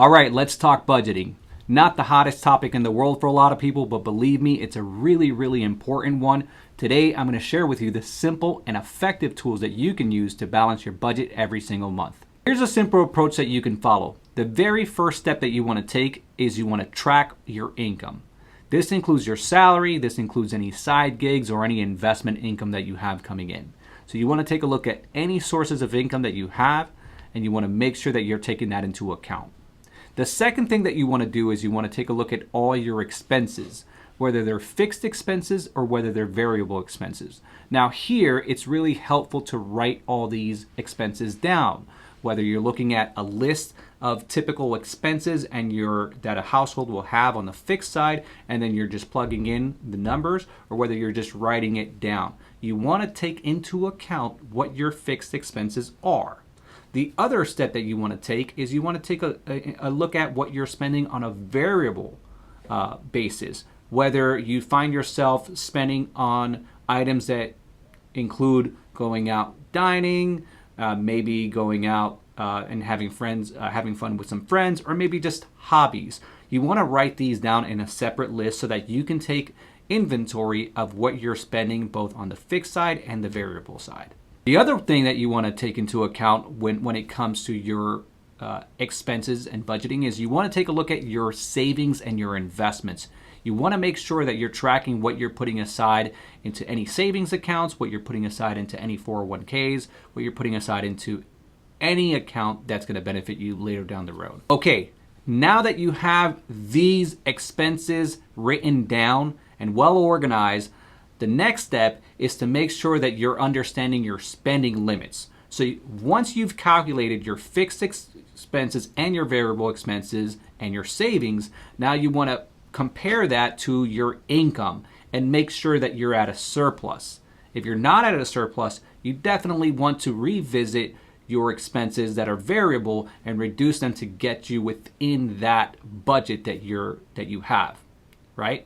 All right, let's talk budgeting. Not the hottest topic in the world for a lot of people, but believe me, it's a really, really important one. Today, I'm going to share with you the simple and effective tools that you can use to balance your budget every single month. Here's a simple approach that you can follow. The very first step that you want to take is you want to track your income. This includes your salary, this includes any side gigs or any investment income that you have coming in. So you want to take a look at any sources of income that you have, and you want to make sure that you're taking that into account. The second thing that you want to do is you want to take a look at all your expenses, whether they're fixed expenses or whether they're variable expenses. Now here, it's really helpful to write all these expenses down, whether you're looking at a list of typical expenses and that a household will have on the fixed side, and then you're just plugging in the numbers, or whether you're just writing it down. You want to take into account what your fixed expenses are. The other step that you want to take is you want to take a look at what you're spending on a variable basis, whether you find yourself spending on items that include going out dining, maybe going out and having fun with some friends, or maybe just hobbies. You want to write these down in a separate list so that you can take inventory of what you're spending both on the fixed side and the variable side. The other thing that you want to take into account when it comes to your expenses and budgeting is you want to take a look at your savings and your investments. You want to make sure that you're tracking what you're putting aside into any savings accounts, what you're putting aside into any 401ks, what you're putting aside into any account that's going to benefit you later down the road. Okay, now that you have these expenses written down and well organized, the next step is to make sure that you're understanding your spending limits. So once you've calculated your fixed expenses and your variable expenses and your savings, now you want to compare that to your income and make sure that you're at a surplus. If you're not at a surplus, you definitely want to revisit your expenses that are variable and reduce them to get you within that budget that you have, right?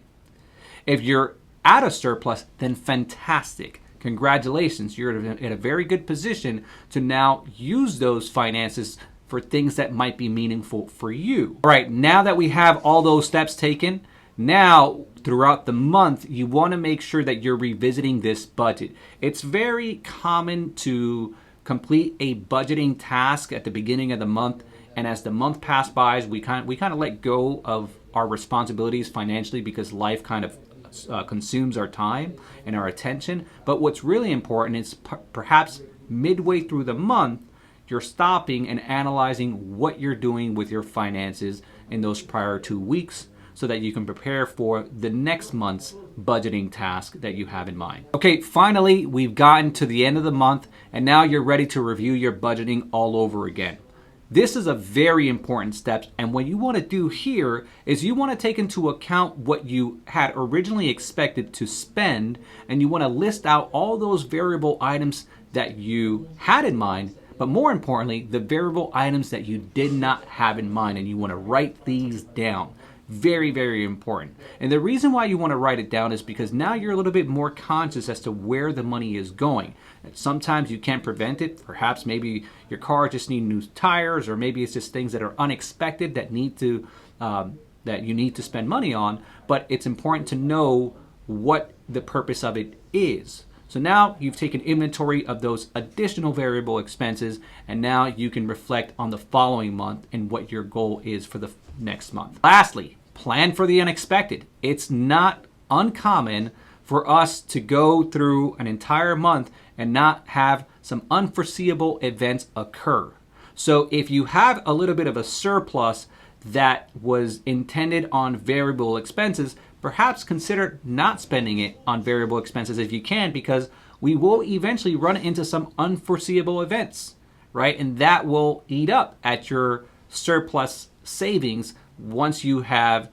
If you're at a surplus, then fantastic. Congratulations, you're in a very good position to now use those finances for things that might be meaningful for you. All right, now that we have all those steps taken, now throughout the month, you want to make sure that you're revisiting this budget. It's very common to complete a budgeting task at the beginning of the month, and as the month passes by, we kind of let go of our responsibilities financially because life kind of consumes our time and our attention. But what's really important is perhaps midway through the month, you're stopping and analyzing what you're doing with your finances in those prior 2 weeks so that you can prepare for the next month's budgeting task that you have in mind. Okay, finally, we've gotten to the end of the month, and now you're ready to review your budgeting all over again. This is a very important step, and what you want to do here is you want to take into account what you had originally expected to spend, and you want to list out all those variable items that you had in mind, but more importantly, the variable items that you did not have in mind, and you want to write these down. Very, very important. And the reason why you want to write it down is because now you're a little bit more conscious as to where the money is going. Sometimes you can't prevent it. Perhaps maybe your car just needs new tires, or maybe it's just things that are unexpected that that you need to spend money on. But it's important to know what the purpose of it is. So now you've taken inventory of those additional variable expenses, and now you can reflect on the following month and what your goal is for the next month. Lastly, plan for the unexpected. It's not uncommon for us to go through an entire month and not have some unforeseeable events occur. So if you have a little bit of a surplus that was intended on variable expenses, perhaps consider not spending it on variable expenses if you can, because we will eventually run into some unforeseeable events, right? And that will eat up at your surplus savings once you have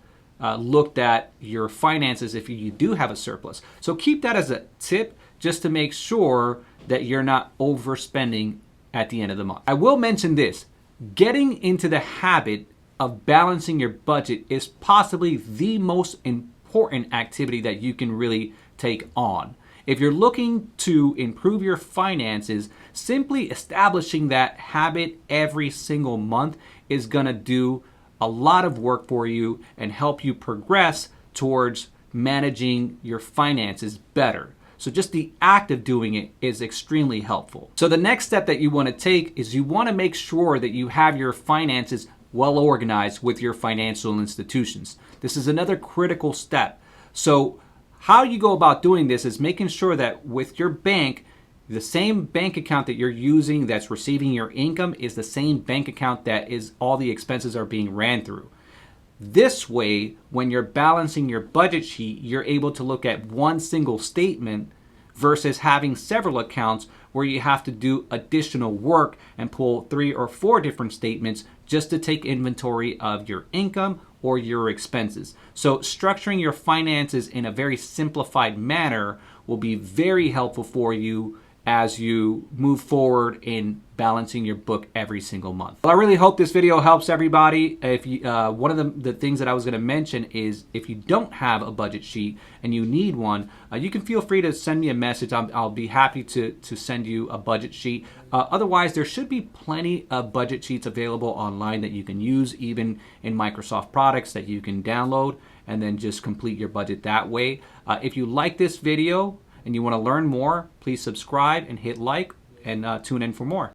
looked at your finances if you do have a surplus. So keep that as a tip just to make sure that you're not overspending at the end of the month. I will mention this. Getting into the habit of balancing your budget is possibly the most important activity that you can really take on. If you're looking to improve your finances, simply establishing that habit every single month is going to do a lot of work for you and help you progress towards managing your finances better. So just the act of doing it is extremely helpful. So the next step that you want to take is you want to make sure that you have your finances well organized with your financial institutions. This is another critical step. So how you go about doing this is making sure that with your bank, the same bank account that you're using that's receiving your income is the same bank account that is all the expenses are being ran through. This way, when you're balancing your budget sheet, you're able to look at one single statement versus having several accounts where you have to do additional work and pull 3 or 4 different statements just to take inventory of your income or your expenses. So structuring your finances in a very simplified manner will be very helpful for you as you move forward in balancing your book every single month. Well, I really hope this video helps everybody. If you, one of the things that I was going to mention is if you don't have a budget sheet and you need one, you can feel free to send me a message. I'll be happy to send you a budget sheet. Otherwise, there should be plenty of budget sheets available online that you can use, even in Microsoft products that you can download and then just complete your budget that way. If you like this video and you want to learn more, please subscribe and hit like and tune in for more.